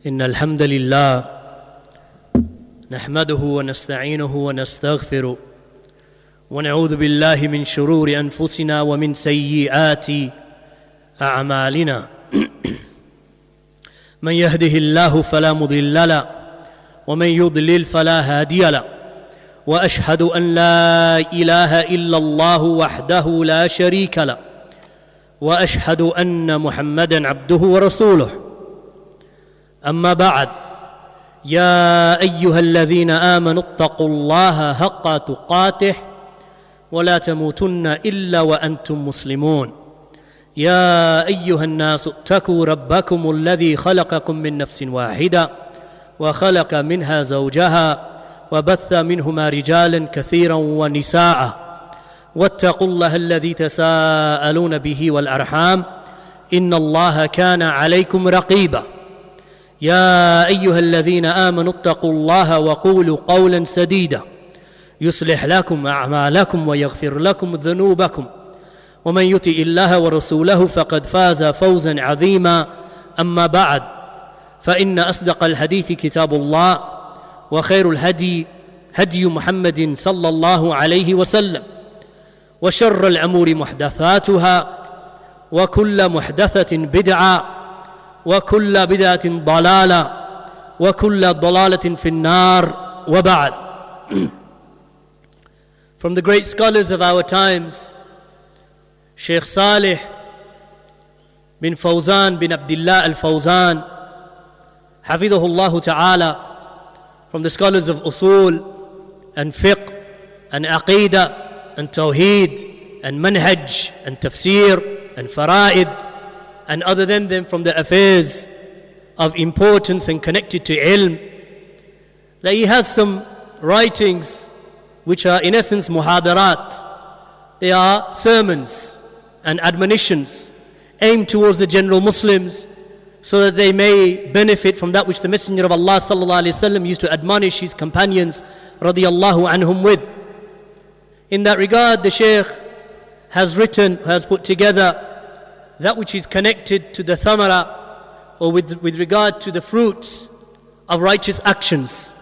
إن الحمد لله نحمده ونستعينه ونستغفره ونعوذ بالله من شرور أنفسنا ومن سيئات أعمالنا من يهده الله فلا مضل له ومن يضلل فلا هادي له وأشهد أن لا إله إلا الله وحده لا شريك له وأشهد أن محمدًا عبده ورسوله أما بعد يا أيها الذين آمنوا اتقوا الله حق تقاته ولا تموتن إلا وأنتم مسلمون يا أيها الناس اتقوا ربكم الذي خلقكم من نفس واحدة وخلق منها زوجها وبث منهما رجالا كثيرا ونساء واتقوا الله الذي تساءلون به والأرحام إن الله كان عليكم رقيبا يا أيها الذين آمنوا اتقوا الله وقولوا قولا سديدا يصلح لكم أعمالكم ويغفر لكم ذنوبكم ومن يطع الله ورسوله فقد فاز فوزا عظيما أما بعد فإن أصدق الحديث كتاب الله وخير الهدي هدي محمد صلى الله عليه وسلم وشر الأمور محدثاتها وكل محدثة بدعة وكل بدعة ضلالة وكل ضلالة في النار وبعد. From the great scholars of our times, Sheikh Salih bin Fawzan bin Abdullah al-Fawzan Hafidhahullah Ta'ala, from the scholars of Usul and Fiqh and Aqidah and Tawheed and Manhaj and Tafsir and Fara'id, and other than them from the affairs of importance and connected to ilm, that he has some writings which are in essence muhadarat. They are sermons and admonitions aimed towards the general Muslims so that they may benefit from that which the Messenger of Allah sallallahu alaihi wasallam used to admonish his companions radiyallahu anhum with. In that regard, the Shaykh has put together that which is connected to the thamara, or with regard to the fruits of righteous actions,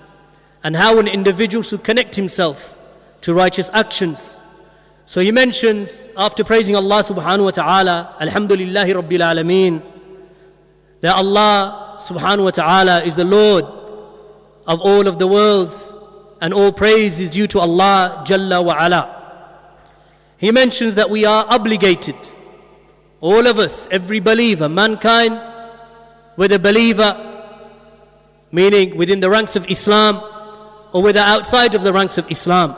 and how an individual should connect himself to righteous actions. So he mentions, after praising Allah subhanahu wa ta'ala, Alhamdulillahi Rabbil Alameen, that Allah subhanahu wa ta'ala is the Lord of all of the worlds, and all praise is due to Allah Jalla wa Ala. He mentions that we are obligated, all of us, every believer, mankind, whether believer, meaning within the ranks of Islam, or whether outside of the ranks of Islam,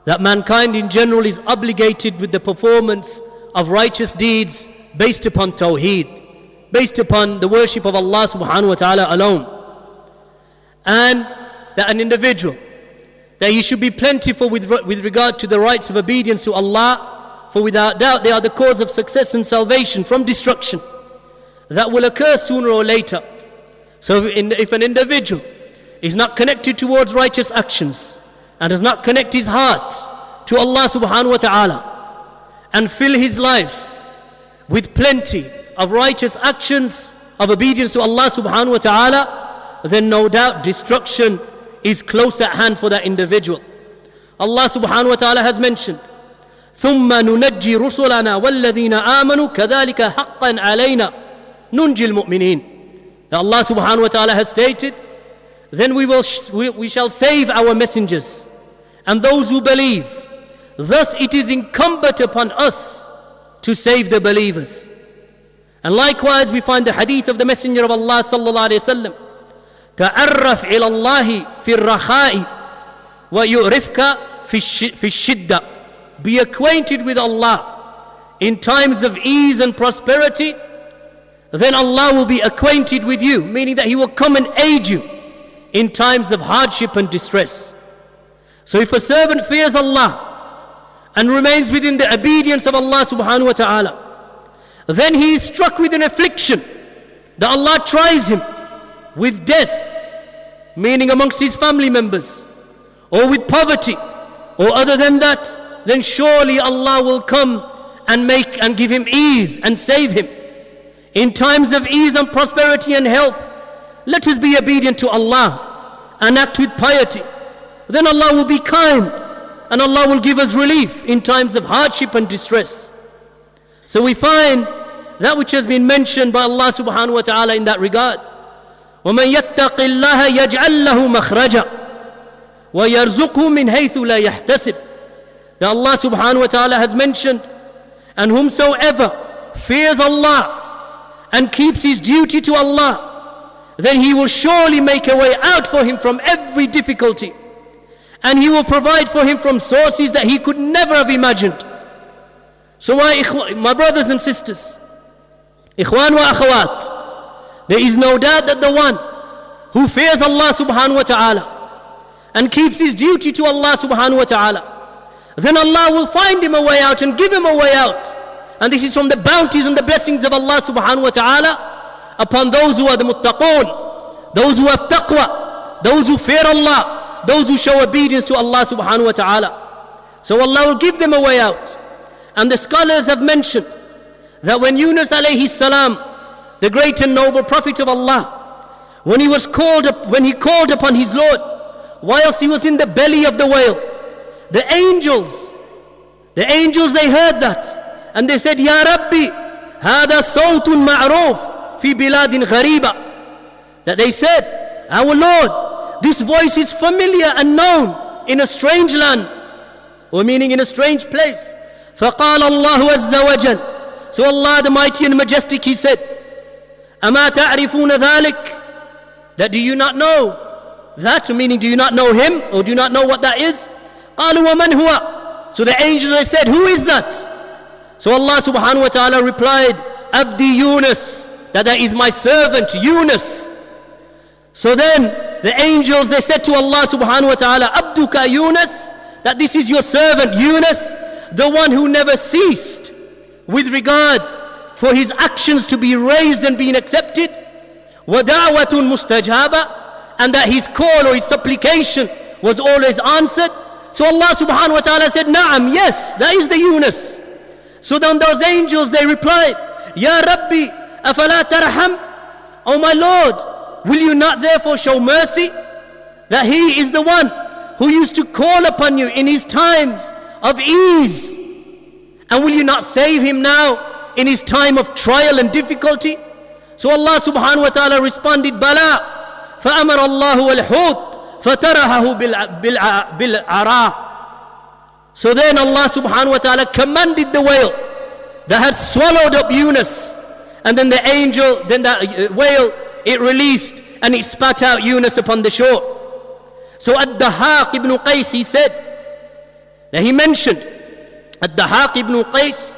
that mankind in general is obligated with the performance of righteous deeds based upon Tawheed, based upon the worship of Allah subhanahu wa ta'ala alone. And that an individual, that he should be plentiful with regard to the rights of obedience to Allah, for without doubt they are the cause of success and salvation from destruction that will occur sooner or later. So if an individual is not connected towards righteous actions and does not connect his heart to Allah subhanahu wa ta'ala and fill his life with plenty of righteous actions of obedience to Allah subhanahu wa ta'ala, then no doubt destruction is close at hand for that individual. Allah subhanahu wa ta'ala has mentioned, ثم ننجي رسلنا والذين آمنوا كذلك حقا علينا ننجي المؤمنين. That Allah subhanahu wa ta'ala has stated, then we shall save our messengers and those who believe. Thus it is incumbent upon us to save the believers. And likewise we find the hadith of the Messenger of Allah sallallahu alayhi wa sallam, تعرف إلى الله في الرخاء ويعرفك في الشدة. Be acquainted with Allah in times of ease and prosperity, then Allah will be acquainted with you, meaning that He will come and aid you in times of hardship and distress. So if a servant fears Allah and remains within the obedience of Allah subhanahu wa ta'ala, then he is struck with an affliction, that Allah tries him with death, meaning amongst his family members, or with poverty, or other than that, then surely Allah will come and give him ease and save him. In times of ease and prosperity and health, let us be obedient to Allah and act with piety. Then Allah will be kind and Allah will give us relief in times of hardship and distress. So we find that which has been mentioned by Allah subhanahu wa ta'ala in that regard. وَمَنْ يَتَّقِ اللَّهَ يَجْعَلْ لَهُ مَخْرَجًا وَيَرْزُقْهُ مِنْ حَيْثُ لَا يَحْتَسِبُ. That Allah subhanahu wa ta'ala has mentioned, and whomsoever fears Allah and keeps his duty to Allah, then He will surely make a way out for him from every difficulty, and He will provide for him from sources that he could never have imagined. So my brothers and sisters, ikhwan wa akhawat, there is no doubt that the one who fears Allah subhanahu wa ta'ala and keeps his duty to Allah subhanahu wa ta'ala, then Allah will find him a way out and give him a way out. And this is from the bounties and the blessings of Allah subhanahu wa ta'ala upon those who are the muttaqoon, those who have taqwa, those who fear Allah, those who show obedience to Allah subhanahu wa ta'ala. So Allah will give them a way out. And the scholars have mentioned that when Yunus alayhi salam, the great and noble prophet of Allah, when he called upon his Lord, whilst he was in the belly of the whale, the angels, they heard that, and they said, Ya Rabbi, hada sawtun ma'ruf fi biladin ghariba. That they said, our Lord, this voice is familiar and known in a strange land, or meaning in a strange place. فقال الله عز وجل. So Allah the Mighty and Majestic, He said, أما تعرفون ذلك? That do you not know that? Meaning, do you not know Him, or do you not know what that is? قالوا ومن هو? So the angels, they said, who is that? So Allah subhanahu wa ta'ala replied, Abdi Yunus, that is my servant Yunus. So then the angels, they said to Allah subhanahu wa ta'ala, Abduka Yunus, that this is your servant Yunus, the one who never ceased with regard for his actions to be raised and being accepted, وَدَعْوَةٌ مُسْتَجَابَةٌ, and that his call or his supplication was always answered. So Allah subhanahu wa ta'ala said, Na'am, yes, that is the Yunus. So then those angels, they replied, Ya Rabbi, afala tarham? Oh my Lord, will you not therefore show mercy? That he is the one who used to call upon you in his times of ease. And will you not save him now in his time of trial and difficulty? So Allah subhanahu wa ta'ala responded, Bala, فَأَمَرَ اللَّهُ وَالْحُوتِ فَتَرَهَهُ بِالْعَرَاءِ. So then Allah subhanahu wa ta'ala commanded the whale that had swallowed up Yunus, and then the angel, then that whale, it released and it spat out Yunus upon the shore. So Ad-Dahaq ibn Qais, he said, that he mentioned, Ad-Dahaq ibn Qais,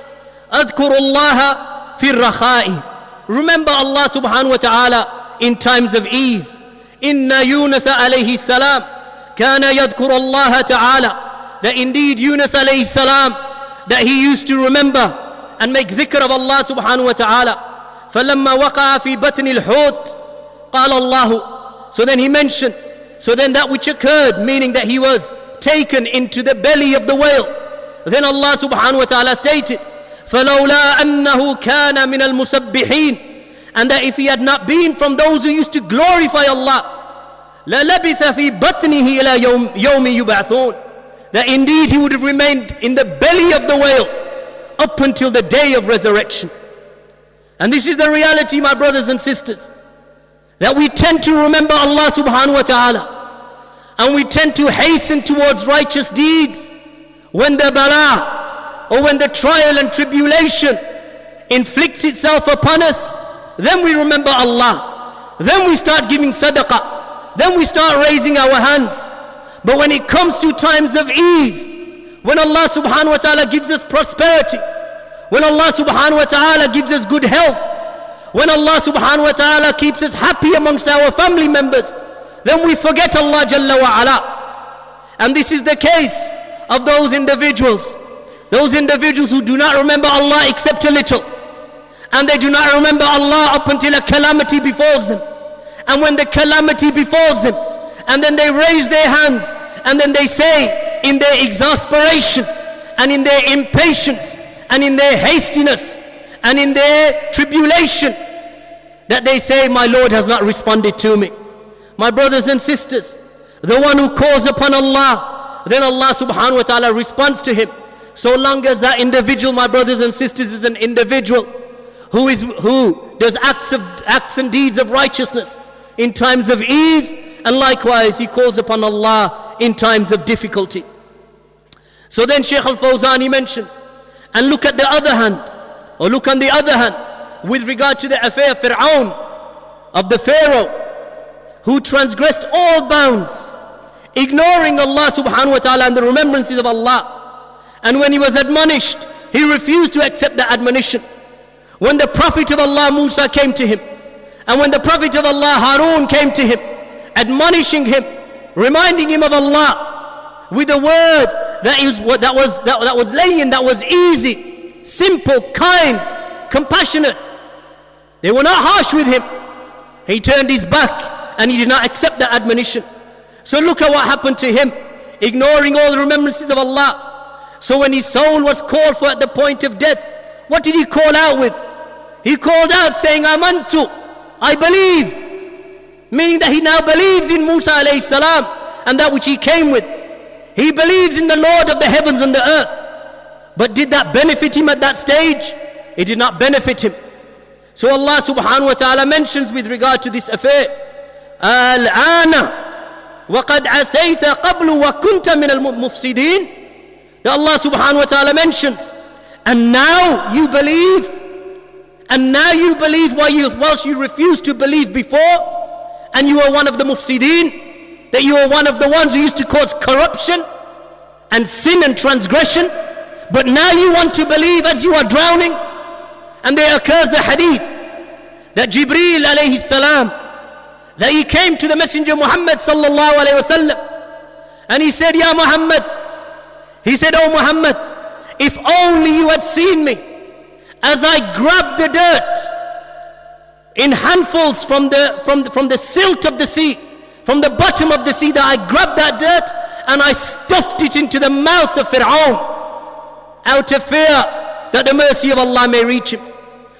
أذكر الله في الرخاء. Remember Allah subhanahu wa ta'ala in times of ease. Inna Yunus alayhi salam kana yadhkur Allah ta'ala. That indeed Yunus alayhi salam, that he used to remember and make dhikr of Allah subhanahu wa ta'ala. فَلَمَّا وَقَعَ فِي بَطْنِ الْحُوتِ قَالَ اللَّهُ. So then he mentioned, so then that which occurred, meaning that he was taken into the belly of the whale, then Allah subhanahu wa ta'ala stated, فَلَوْلَا أَنَّهُ كَانَ مِنَ الْمُسَبِّحِينَ. And that if he had not been from those who used to glorify Allah, لَلَبِثَ فِي بَطْنِهِ إِلَى يَوْمِ يُبْعَثُونَ. That indeed he would have remained in the belly of the whale up until the day of resurrection. And this is the reality, my brothers and sisters, that we tend to remember Allah subhanahu wa ta'ala, and we tend to hasten towards righteous deeds when the bala, or when the trial and tribulation inflicts itself upon us. Then we remember Allah, then we start giving sadaqah, then we start raising our hands. But when it comes to times of ease, when Allah subhanahu wa ta'ala gives us prosperity, when Allah subhanahu wa ta'ala gives us good health, when Allah subhanahu wa ta'ala keeps us happy amongst our family members, then we forget Allah Jalla wa Ala. And this is the case of those individuals who do not remember Allah except a little, and they do not remember Allah up until a calamity befalls them. And when the calamity befalls them, and then they raise their hands, and then they say in their exasperation and in their impatience and in their hastiness and in their tribulation, that they say, my Lord has not responded to me. My brothers and sisters, the one who calls upon Allah, then Allah subhanahu wa ta'ala responds to him. So long as that individual, my brothers and sisters, is an individual who does acts and deeds of righteousness in times of ease, and likewise he calls upon Allah in times of difficulty. So then Shaykh al-Fawzan, he mentions, and look at the other hand, or look on the other hand, with regard to the affair of Fir'aun, of the Pharaoh, who transgressed all bounds, ignoring Allah subhanahu wa ta'ala and the remembrances of Allah. And when he was admonished, he refused to accept the admonition. When the Prophet of Allah Musa came to him, and when the Prophet of Allah Harun came to him, admonishing him, reminding him of Allah, with a word that was laying, that was easy, simple, kind, compassionate, they were not harsh with him. He turned his back and he did not accept the admonition. So look at what happened to him, ignoring all the remembrances of Allah. So when his soul was called for at the point of death, what did he call out with? He called out saying, Amantu, I believe. Meaning that he now believes in Musa alayhi salam and that which he came with. He believes in the Lord of the heavens and the earth. But did that benefit him at that stage? It did not benefit him. So Allah subhanahu wa ta'ala mentions with regard to this affair, Al-ana وَقَدْ عَسَيْتَ قَبْلُ وَكُنْتَ مِنَ الْمُفْسِدِينَ. That Allah subhanahu wa ta'ala mentions, and now you believe, whilst you refused to believe before, and you were one of the mufsideen, that you were one of the ones who used to cause corruption and sin and transgression, but now you want to believe as you are drowning. And there occurs the hadith that Jibreel alayhi salam, that he came to the Messenger Muhammad sallallahu alayhi wasallam, and he said, Ya Muhammad, he said, oh Muhammad, if only you had seen me as I grabbed the dirt in handfuls from the silt of the sea, from the bottom of the sea, that I grabbed that dirt and I stuffed it into the mouth of Fir'aun out of fear that the mercy of Allah may reach him.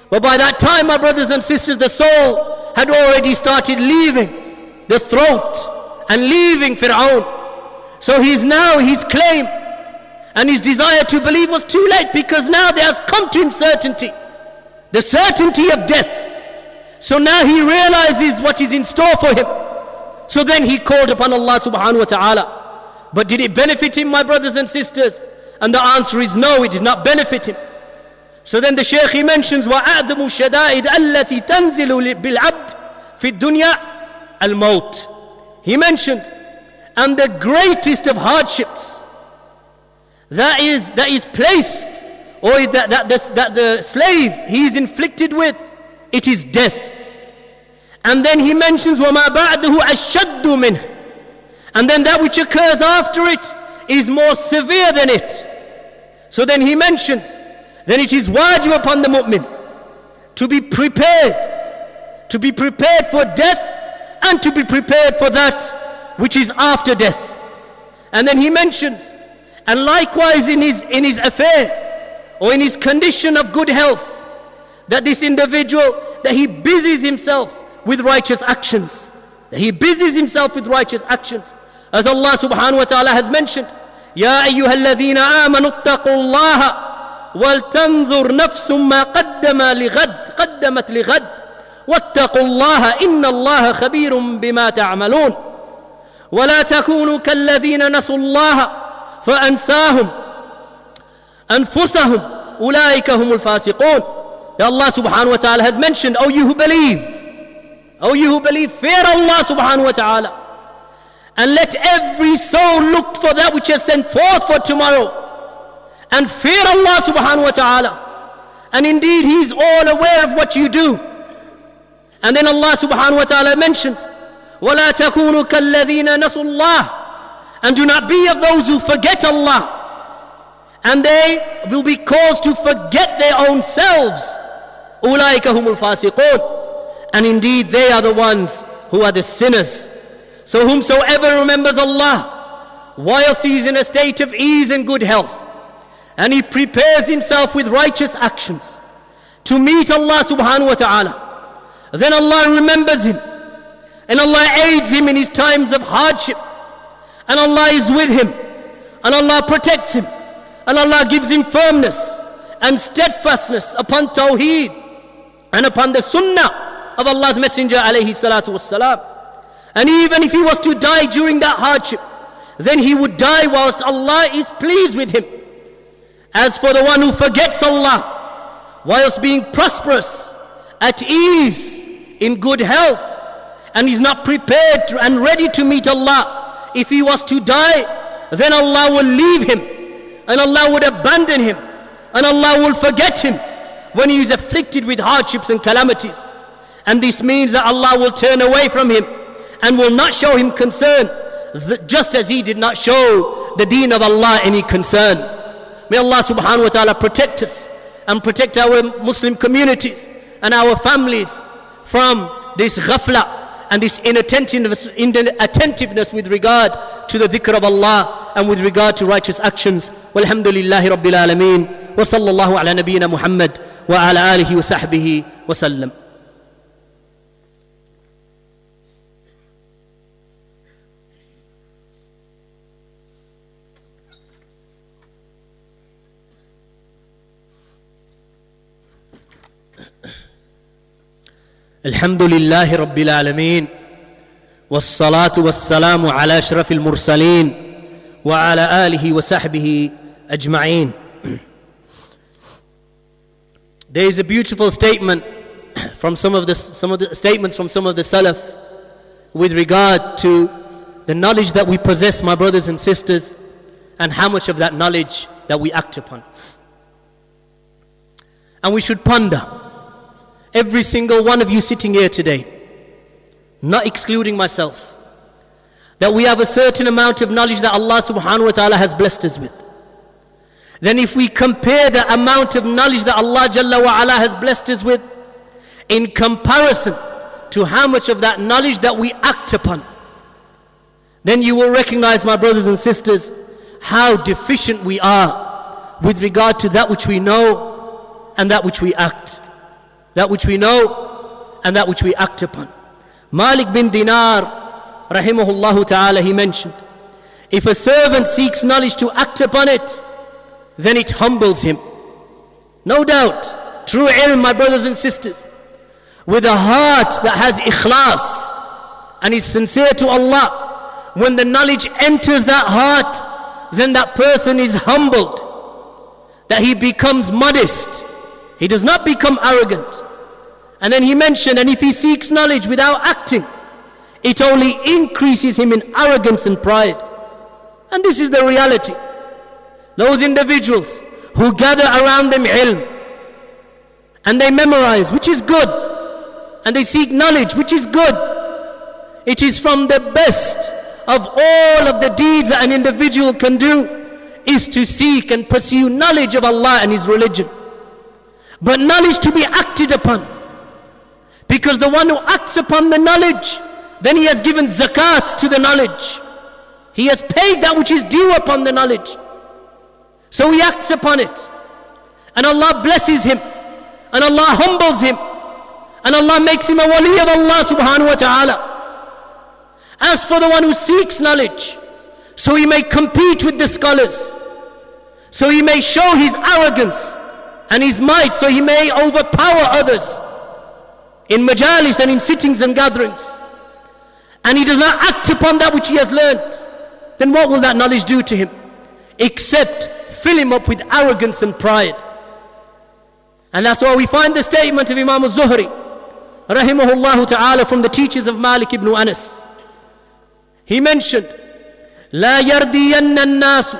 But by that time, my brothers and sisters, the soul had already started leaving the throat and leaving Fir'aun. So his claim and his desire to believe was too late, because now there has come to him certainty, the certainty of death. So now he realizes what is in store for him. So then he called upon Allah subhanahu wa ta'ala. But did it benefit him, my brothers and sisters? And the answer is no, it did not benefit him. So then the Shaykh, he mentions, وَأَعْدَمُ الشَّدَائِدَ الَّتِي تَنْزِلُ بِالْعَبْدِ فِي الدُّنْيَا الْمَوْتِ. He mentions, and the greatest of hardships that is placed, or that the slave he is inflicted with, it is death. And then he mentions, وَمَا بَعْدَهُ أَشَّدُّ مِنْهُ. And then that which occurs after it is more severe than it. So then he mentions, then it is wajib upon the mu'min to be prepared for death, and to be prepared for that which is after death. And then he mentions, and likewise in his affair, or in his condition of good health, that this individual, that he busies himself with righteous actions. That he busies himself with righteous actions. As Allah subhanahu wa ta'ala has mentioned, يَا أَيُّهَا الَّذِينَ آمَنُوا اتَّقُوا اللَّهَ وَلْتَنْظُرْ نَفْسٌ مَا قَدَّمَتْ لِغَدٍ وَاتَّقُوا اللَّهَ إِنَّ اللَّهَ خَبِيرٌ بِمَا تَعْمَلُونَ وَلَا تَكُونُوا كَالَّذِينَ نَسُوا اللَّهَ فَأَنْسَاهُمْ أَنفُسَهُمْ أُولَٰئِكَ هُمُ الْفَاسِقُونَ. That Allah subhanahu wa ta'ala has mentioned, O you who believe, fear Allah subhanahu wa ta'ala, and let every soul look for that which is sent forth for tomorrow, and fear Allah subhanahu wa ta'ala, and indeed He is all aware of what you do. And then Allah subhanahu wa ta'ala mentions, وَلَا تَكُونُوا كَالَّذِينَ نَسُوا اللَّهَ. And do not be of those who forget Allah, and they will be caused to forget their own selves. أُولَٰئِكَ هُمُ الْفَاسِقُونَ. And indeed they are the ones who are the sinners. So whomsoever remembers Allah whilst he is in a state of ease and good health, and he prepares himself with righteous actions to meet Allah subhanahu wa ta'ala, then Allah remembers him, and Allah aids him in his times of hardship, and Allah is with him, and Allah protects him, and Allah gives him firmness and steadfastness upon Tawheed and upon the Sunnah of Allah's Messenger alayhi salatu wassalam. And even if he was to die during that hardship, then he would die whilst Allah is pleased with him. As for the one who forgets Allah whilst being prosperous, at ease, in good health, and is not prepared and ready to meet Allah, if he was to die, then Allah will leave him, and Allah would abandon him, and Allah will forget him when he is afflicted with hardships and calamities. And this means that Allah will turn away from him and will not show him concern, just as he did not show the deen of Allah any concern. May Allah subhanahu wa ta'ala protect us and protect our Muslim communities and our families from this ghafla and this inattentiveness with regard to the dhikr of Allah and with regard to righteous actions. Walhamdulillahi Rabbil Alameen. Wa sallallahu ala nabiyyina Muhammad wa ala alihi wa sahbihi wa sallam. الحمد لله رب العالمين والصلاة والسلام على أشرف المرسلين وعلى آله وصحبه أجمعين. There is a beautiful statement from some of the statements from some of the Salaf with regard to the knowledge that we possess, my brothers and sisters, and how much of that knowledge that we act upon. And we should ponder, every single one of you sitting here today, not excluding myself, that we have a certain amount of knowledge that Allah subhanahu wa ta'ala has blessed us with. Then if we compare the amount of knowledge that Allah Jalla wa Ala has blessed us with in comparison to how much of that knowledge that we act upon, then you will recognize, my brothers and sisters, how deficient we are with regard to that which we know and that which we act. That which we know and that which we act upon. Malik bin Dinar, rahimahullah ta'ala, he mentioned, if a servant seeks knowledge to act upon it, then it humbles him. No doubt, true ilm, my brothers and sisters, with a heart that has ikhlas and is sincere to Allah, when the knowledge enters that heart, then that person is humbled, that he becomes modest. He does not become arrogant. And then he mentioned, and if he seeks knowledge without acting, it only increases him in arrogance and pride. And this is the reality. Those individuals who gather around them ilm, and they memorize, which is good, and they seek knowledge, which is good, it is from the best of all of the deeds that an individual can do, is to seek and pursue knowledge of Allah and His religion. But knowledge to be acted upon, because the one who acts upon the knowledge, then he has given zakat to the knowledge. He has paid that which is due upon the knowledge. So he acts upon it, and Allah blesses him, and Allah humbles him, and Allah makes him a wali of Allah subhanahu wa ta'ala. As for the one who seeks knowledge, so he may compete with the scholars, so he may show his arrogance and his might, so he may overpower others in majalis and in sittings and gatherings, and he does not act upon that which he has learnt, then what will that knowledge do to him? Except fill him up with arrogance and pride. And that's why we find the statement of Imam al-Zuhri, rahimahullah ta'ala, from the teachers of Malik ibn Anas. He mentioned, لا يرضين الناس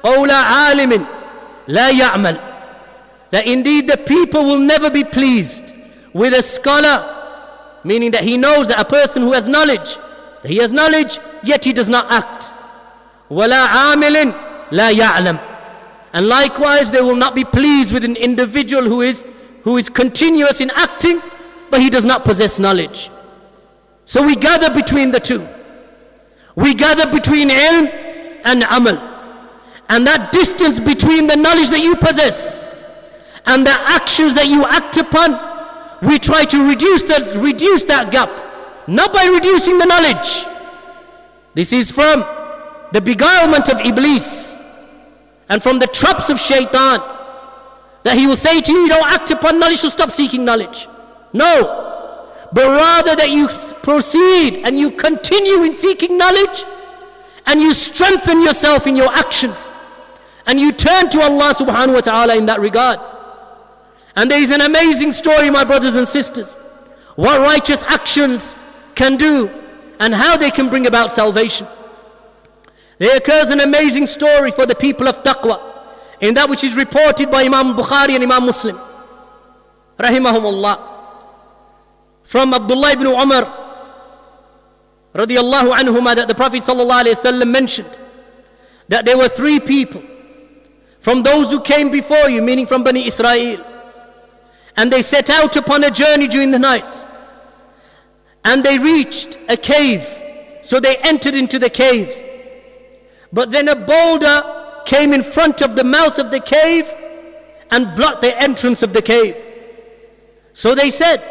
قول عالم لا يعمل, that indeed the people will never be pleased with a scholar, meaning that he knows that a person who has knowledge, that he has knowledge yet he does not act. ولا عامل لا يعلم, and likewise they will not be pleased with an individual who is continuous in acting, but he does not possess knowledge. So we gather between the two. We gather between ilm and amal. And that distance between the knowledge that you possess and the actions that you act upon we try to reduce that gap, not by reducing the knowledge. This is from the beguilement of Iblis and from the traps of Shaitan, that he will say to you, you don't act upon knowledge, so stop seeking knowledge. No, but rather that you proceed and you continue in seeking knowledge, and you strengthen yourself in your actions, and you turn to Allah subhanahu wa ta'ala in that regard. And there is an amazing story, my brothers and sisters, what righteous actions can do and how they can bring about salvation. There occurs an amazing story for the people of taqwa in that which is reported by Imam Bukhari and Imam Muslim, rahimahumullah, from Abdullah ibn Umar radiyallahu anhuma, that the Prophet sallallahu alaihi wasallam mentioned that there were 3 people from those who came before you, meaning from Bani Israel, and they set out upon a journey during the night, and they reached a cave, so they entered into the cave. But then a boulder came in front of the mouth of the cave and blocked the entrance of the cave. So they said,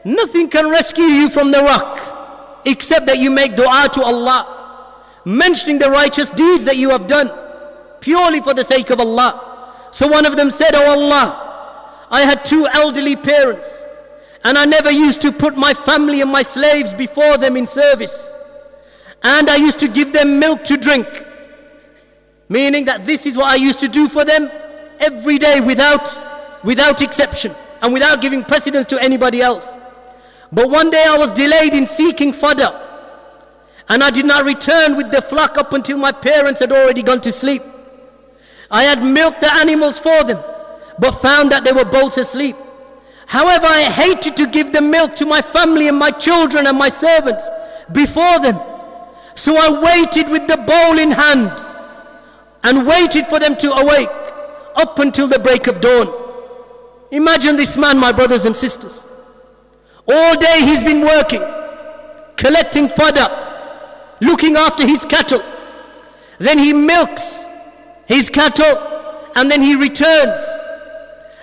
nothing can rescue you from the rock except that you make dua to Allah, mentioning the righteous deeds that you have done purely for the sake of Allah. So one of them said, oh Allah, I had 2 elderly parents, and I never used to put my family and my slaves before them in service, and I used to give them milk to drink, meaning that this is what I used to do for them every day without exception and without giving precedence to anybody else. But one day I was delayed in seeking fodder, and I did not return with the flock up until my parents had already gone to sleep. I had milked the animals for them, but found that they were both asleep. However, I hated to give the milk to my family and my children and my servants before them. So I waited with the bowl in hand and waited for them to awake up until the break of dawn. Imagine this man, my brothers and sisters. All day he's been working, collecting fodder, looking after his cattle. Then he milks his cattle, and then he returns.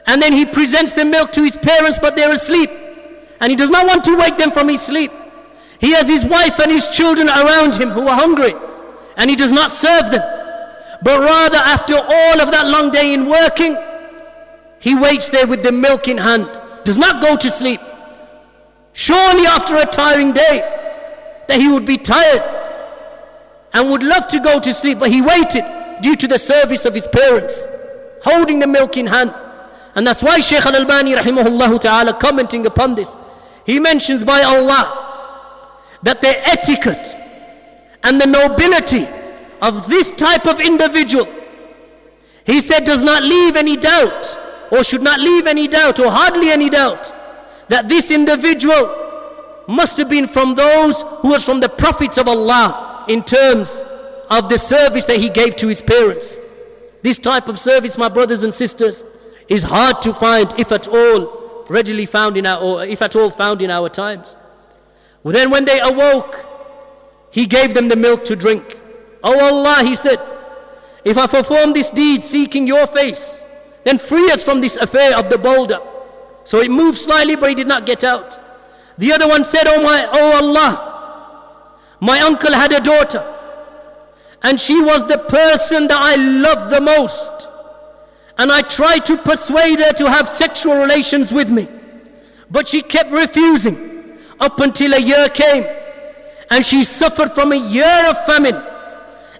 And then he presents the milk to his parents, but they're asleep. And he does not want to wake them from his sleep. He has his wife and his children around him who are hungry, and he does not serve them. But rather, after all of that long day in working, he waits there with the milk in hand, does not go to sleep. Surely after a tiring day, that he would be tired and would love to go to sleep, but he waited due to the service of his parents, holding the milk in hand. And that's why Shaykh al-Albani rahimahullah ta'ala, commenting upon this, he mentions by Allah that the etiquette and the nobility of this type of individual, he said, does not leave any doubt, or should not leave any doubt, or hardly any doubt, that this individual must have been from those who was from the prophets of Allah in terms of the service that he gave to his parents. This type of service, my brothers and sisters, is hard to find, if at all readily found in our, or if at all found in our times. Well, then when they awoke, he gave them the milk to drink. Oh Allah, he said, if I perform this deed seeking your face, then free us from this affair of the boulder. So it moved slightly, but he did not get out. The other one said, oh Allah, my uncle had a daughter, and she was the person that I loved the most. And I tried to persuade her to have sexual relations with me, but she kept refusing up until a year came, and she suffered from a year of famine.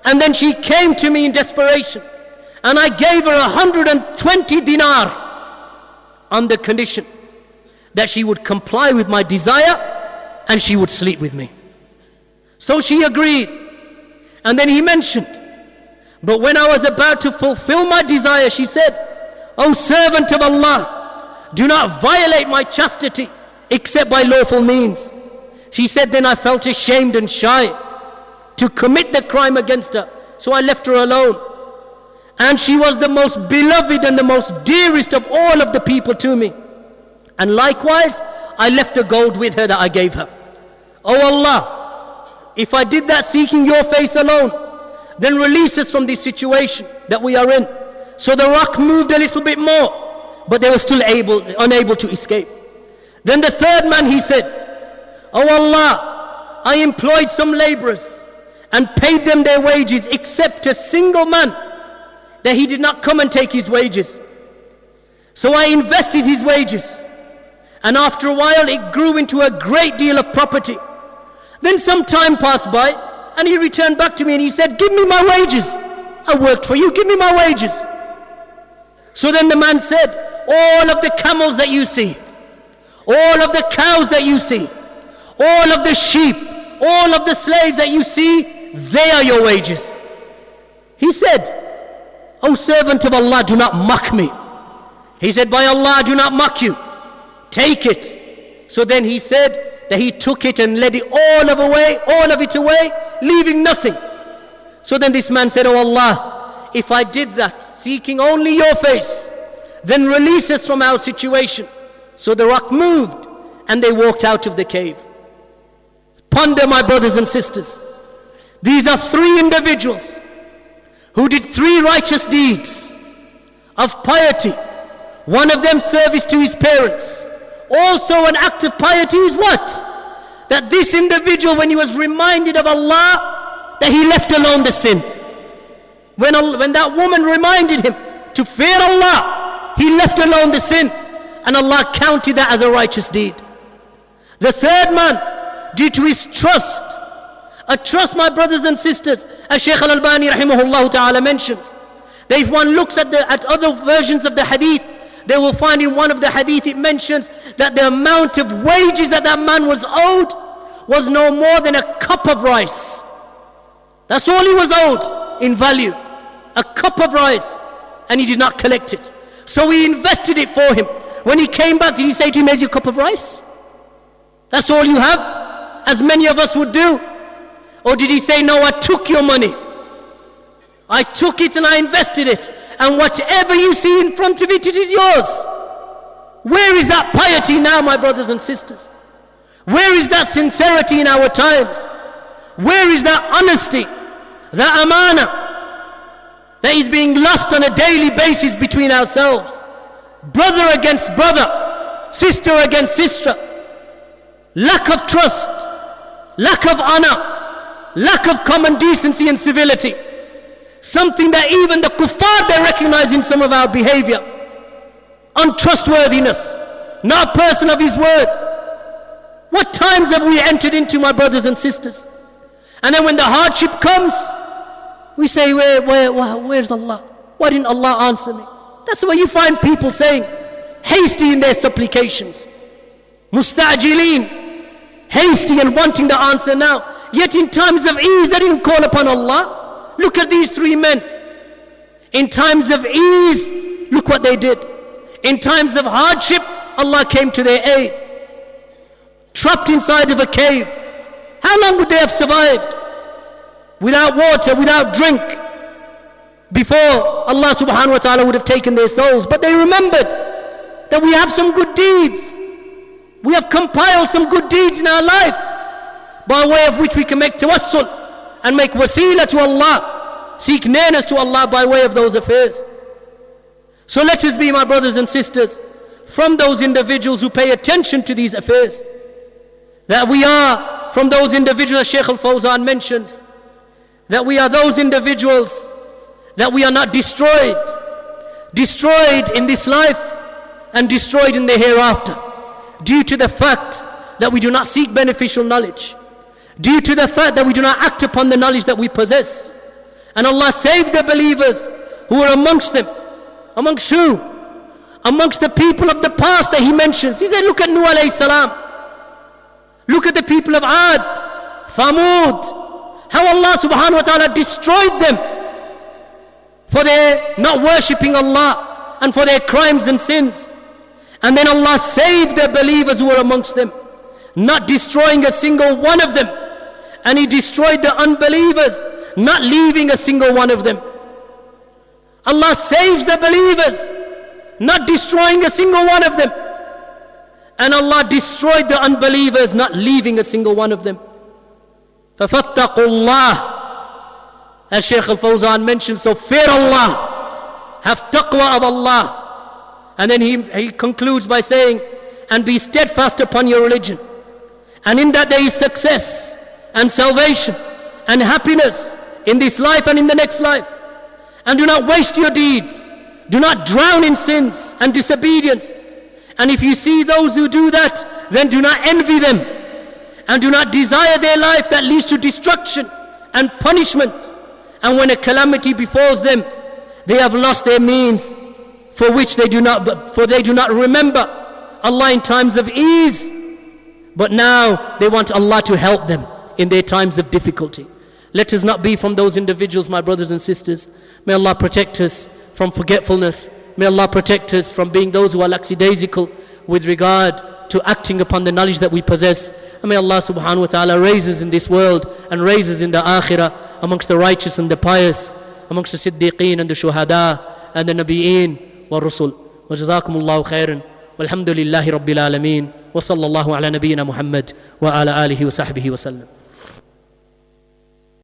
And then she came to me in desperation, and I gave her 120 dinar on the condition that she would comply with my desire and she would sleep with me. So she agreed. And then he mentioned, but when I was about to fulfill my desire, she said, O servant of Allah, do not violate my chastity except by lawful means. She said, then I felt ashamed and shy to commit the crime against her, so I left her alone. And she was the most beloved and the most dearest of all of the people to me. And likewise, I left the gold with her that I gave her. Oh Allah, if I did that seeking your face alone, then release us from this situation that we are in. So the rock moved a little bit more, but they were still unable to escape. Then the third man, he said, "Oh Allah, I employed some laborers and paid them their wages, except a single man, that he did not come and take his wages. So I invested his wages, and after a while it grew into a great deal of property. Then some time passed by, and he returned back to me and he said, 'Give me my wages. I worked for you, give me my wages.' So then the man said, 'All of the camels that you see, all of the cows that you see, all of the sheep, all of the slaves that you see, they are your wages.' He said, 'O servant of Allah, do not mock me.' He said, 'By Allah, I do not mock you. Take it.' So then he said that he took it and led it all of it away, leaving nothing. So then this man said, 'Oh Allah, if I did that, seeking only your face, then release us from our situation.' So the rock moved and they walked out of the cave." Ponder, my brothers and sisters. These are three individuals who did three righteous deeds of piety. One of them, service to his parents. Also an act of piety is what? That this individual, when he was reminded of Allah, that he left alone the sin. When that woman reminded him to fear Allah, he left alone the sin, and Allah counted that as a righteous deed. The third man, due to his trust, a trust, my brothers and sisters, as Shaykh al-Albani rahimahullah ta'ala mentions, that if one looks at other versions of the hadith, they will find in one of the hadith it mentions that the amount of wages that man was owed was no more than a cup of rice. That's all he was owed in value, a cup of rice, and he did not collect it. So he invested it for him. When he came back, did he say to him, "Here's your cup of rice? That's all you have?" As many of us would do. Or did he say, "No, I took your money. I took it and I invested it, and whatever you see in front of it, it is yours"? Where is that piety now, my brothers and sisters? Where is that sincerity in our times? Where is that honesty, that amana, that is being lost on a daily basis between ourselves? Brother against brother, sister against sister. Lack of trust, lack of honor, lack of common decency and civility. Something that even the kuffar, they recognize in some of our behavior. Untrustworthiness, not a person of his word. What times have we entered into, my brothers and sisters? And then when the hardship comes, we say, where's Allah? Why didn't Allah answer me? That's what you find people saying, hasty in their supplications. Musta'jileen, hasty and wanting the answer now. Yet in times of ease, they didn't call upon Allah. Look at these three men. In times of ease, look what they did. In times of hardship, Allah came to their aid. Trapped inside of a cave, how long would they have survived? Without water, without drink, before Allah subhanahu wa ta'ala would have taken their souls. But they remembered that we have some good deeds. We have compiled some good deeds in our life, by way of which we can make tawassul and make wasila to Allah, seek nearness to Allah by way of those affairs. So let us be, my brothers and sisters, from those individuals who pay attention to these affairs. That we are from those individuals, as Shaykh al-Fawzan mentions, that we are those individuals that we are not destroyed in this life and destroyed in the hereafter, due to the fact that we do not seek beneficial knowledge, due to the fact that we do not act upon the knowledge that we possess. And Allah saved the believers who were amongst them. Amongst who? Amongst the people of the past that He mentions. He said, look at Nuh alayhi salam. Look at the people of Ad, Thamud. How Allah subhanahu wa ta'ala destroyed them for their not worshipping Allah and for their crimes and sins. And then Allah saved the believers who were amongst them, not destroying a single one of them. And He destroyed the unbelievers, not leaving a single one of them. Allah saves the believers, not destroying a single one of them. And Allah destroyed the unbelievers, not leaving a single one of them. فَفَاتَّقُوا اللَّهِ, as Shaykh al-Fawzan mentioned, so fear Allah, have taqwa of Allah. And then he concludes by saying, and be steadfast upon your religion. And in that there is success and salvation and happiness in this life and in the next life. And do not waste your deeds. Do not drown in sins and disobedience. And if you see those who do that, then do not envy them. And do not desire their life that leads to destruction and punishment. And when a calamity befalls them, they have lost their means for they do not remember Allah in times of ease. But now they want Allah to help them in their times of difficulty. Let us not be from those individuals, my brothers and sisters. May Allah protect us from forgetfulness. May Allah protect us from being those who are lackadaisical with regard to acting upon the knowledge that we possess. And may Allah subhanahu wa ta'ala raise us in this world and raise us in the akhirah amongst the righteous and the pious, amongst the siddiqeen and the shuhada and the nabiyeen wa rusul. Wa jazakumullahu khairan. Walhamdulillahi rabbil alameen. Wa sallallahu ala nabiyyina Muhammad wa ala alihi wa sahbihi wa sallam.